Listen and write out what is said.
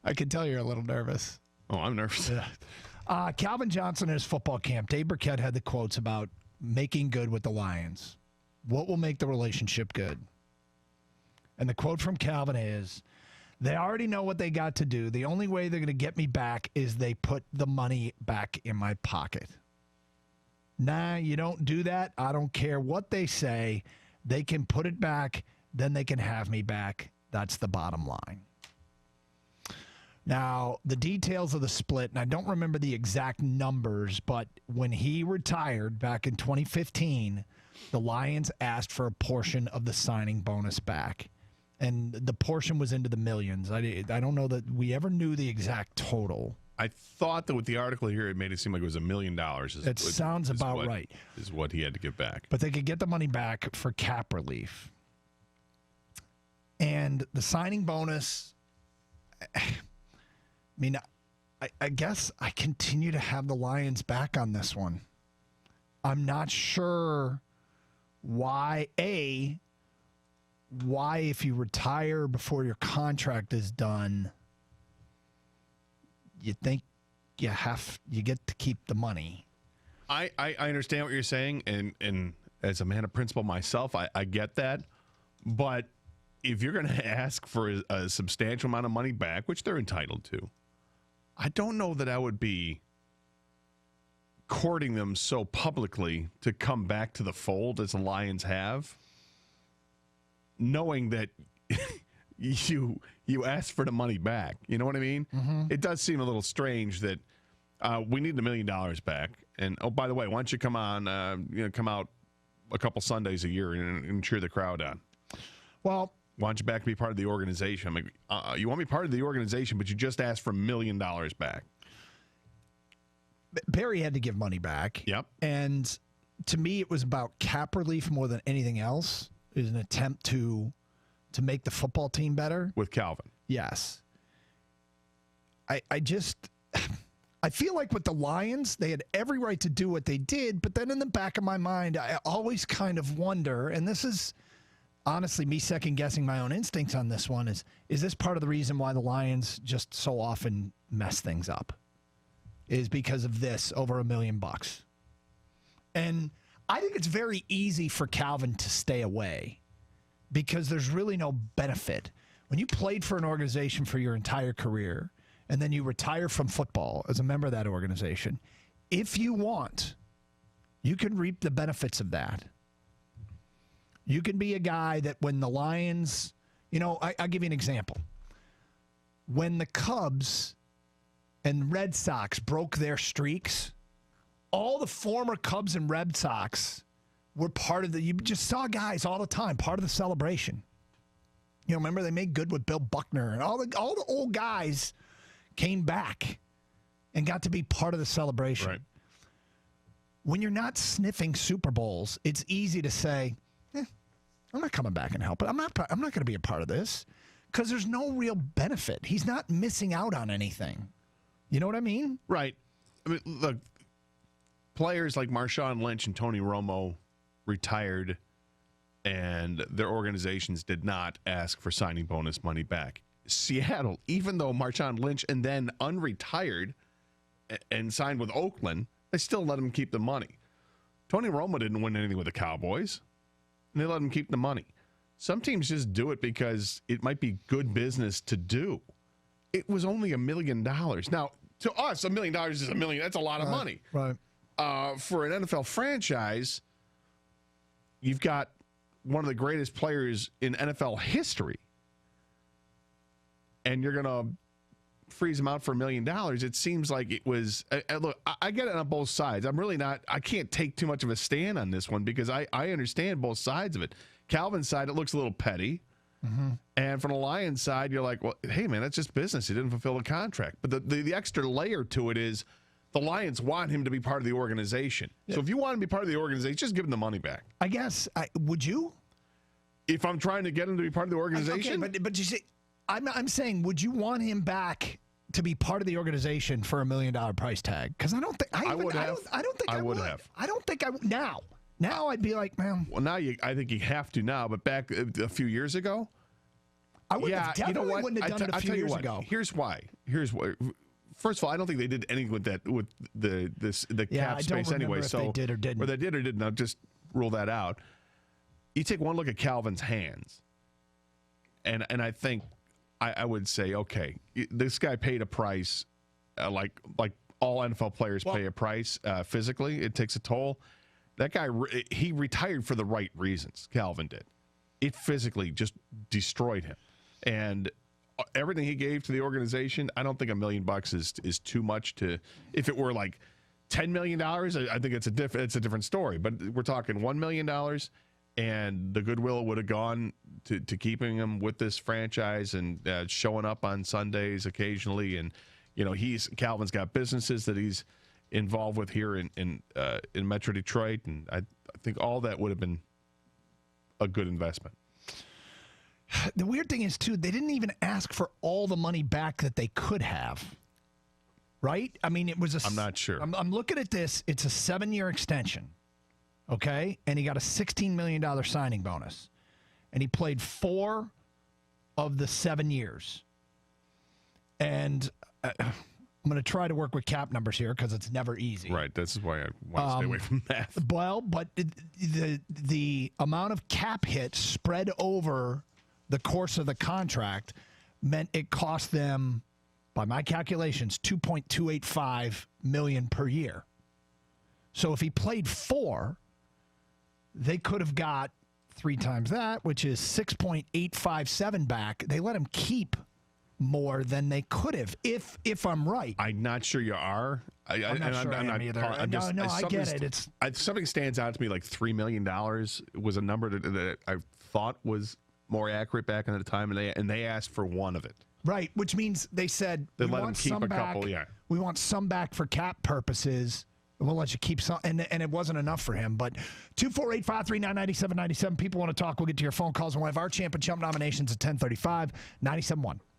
I can tell you're a little nervous. Oh, I'm nervous. Yeah. Calvin Johnson at his football camp, Dave Burkett had the quotes about making good with the Lions. What will make the relationship good? And the quote from Calvin is, they already know what they got to do. The only way they're going to get me back is they put the money back in my pocket. Nah, you don't do that. I don't care what they say. They can put it back, then they can have me back. That's the bottom line. Now, the details of the split, and I don't remember the exact numbers, but when he retired back in 2015, the Lions asked for a portion of the signing bonus back. And the portion was into the millions. I don't know that we ever knew the exact total. I thought that with the article here, it made it seem like it was $1 million. It sounds about right. Is what he had to give back. But they could get the money back for cap relief. And the signing bonus, I mean, I guess I continue to have the Lions back on this one. I'm not sure why, if you retire before your contract is done, you think you get to keep the money. I understand what you're saying, and as a man of principle myself, I get that. But if you're going to ask for a substantial amount of money back, which they're entitled to, I don't know that I would be courting them so publicly to come back to the fold as the Lions have, knowing that you asked for the money back. You know what I mean? Mm-hmm. It does seem a little strange that we need $1 million back. And, oh, by the way, why don't you come on, come out a couple Sundays a year and cheer the crowd on? Well, why don't you back be part of the organization? I mean, you want me part of the organization, but you just asked for $1 million back. Barry had to give money back. Yep. And to me, it was about cap relief more than anything else. It was an attempt to make the football team better. With Calvin. Yes. I feel like with the Lions, they had every right to do what they did, but then in the back of my mind, I always kind of wonder, and this is honestly me second-guessing my own instincts on this one, is this part of the reason why the Lions just so often mess things up? Is because of this over $1 million. And I think it's very easy for Calvin to stay away because there's really no benefit. When you played for an organization for your entire career and then you retire from football as a member of that organization, if you want, you can reap the benefits of that. You can be a guy that when the Lions, I'll give you an example. When the Cubs and Red Sox broke their streaks, all the former Cubs and Red Sox were part of you just saw guys all the time, part of the celebration. Remember they made good with Bill Buckner and all the old guys came back and got to be part of the celebration. Right. When you're not sniffing Super Bowls, it's easy to say, I'm not coming back and helping. I'm not going to be a part of this because there's no real benefit. He's not missing out on anything. You know what I mean? Right. I mean, look, players like Marshawn Lynch and Tony Romo retired, and their organizations did not ask for signing bonus money back. Seattle, even though Marshawn Lynch and then unretired and signed with Oakland, they still let him keep the money. Tony Romo didn't win anything with the Cowboys, and they let him keep the money. Some teams just do it because it might be good business to do. It was only $1 million. Now, to us, $1 million is $1 million. That's a lot of money. Right. For an NFL franchise, you've got one of the greatest players in NFL history, and you're going to freeze him out for $1 million. It seems like it was look, I get it on both sides. I can't take too much of a stand on this one because I understand both sides of it. Calvin's side, it looks a little petty. Mm-hmm. And from the Lions side, you're like, well, hey, man, that's just business. He didn't fulfill the contract. But the extra layer to it is the Lions want him to be part of the organization. Yeah. So if you want him to be part of the organization, just give him the money back. I guess. Would you? If I'm trying to get him to be part of the organization? Okay, but you see, I'm saying, would you want him back to be part of the organization for $1 million price tag? Because I don't think I would have. I don't think I would have. I don't think I would. Now I'd be like, man. Well, now I think you have to now. But back a few years ago, I would have definitely wouldn't have done it a few years ago. Here's why. First of all, I don't think they did anything with that with the cap space anyway. So they did or didn't. Or they did or didn't. I'll just rule that out. You take one look at Calvin's hands, and I think I would say, okay, this guy paid a price, like all NFL players pay a price physically. It takes a toll. That guy, he retired for the right reasons. Calvin did. It physically just destroyed him, and everything he gave to the organization, I don't think $1 million is too much to. If it were like $10 million, I think it's a different story. But we're talking $1 million, and the goodwill would have gone to keeping him with this franchise and showing up on Sundays occasionally. And Calvin's got businesses that he's involved with here in Metro Detroit, and I think all that would have been a good investment. The weird thing is, too, they didn't even ask for all the money back that they could have. Right? I mean, it was I'm not sure. I'm looking at this. It's a 7-year extension. Okay? And he got a $16 million signing bonus. And he played 4 of the 7 years. And I'm going to try to work with cap numbers here because it's never easy. Right. This is why I want to stay away from math. Well, but the amount of cap hit spread over the course of the contract meant it cost them, by my calculations, $2.285 million per year. So if he played 4, they could have got 3 times that, which is 6.857 back. They let him keep more than they could have, if I'm right. I'm not sure you are. I'm not sure I am either. I get it. Something stands out to me like $3 million was a number that I thought was more accurate back in the time, and they asked for 1 of it. Right, which means they said they let him keep a couple. Yeah, we want some back for cap purposes. We'll let you keep some, and it wasn't enough for him. But 248-539-9797. People want to talk. We'll get to your phone calls, and we'll have our champ and chump nominations at 10:35. 97.1.